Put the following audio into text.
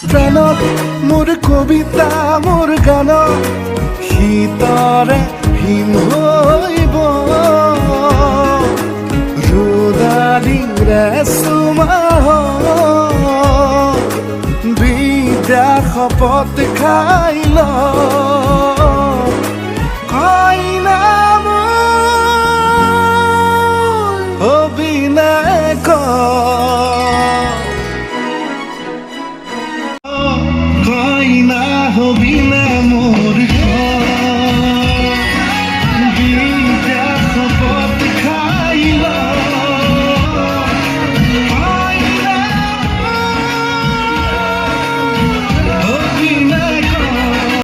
প্ৰাণত মোৰ কবিতা মোৰ গান শীতৰে হিম হৈব ৰুদালিৰে চুমাহ বিদ্যাৰ শপত খাই ল কইনা মোৰ হবি নাই কইনা হবি না মোৰ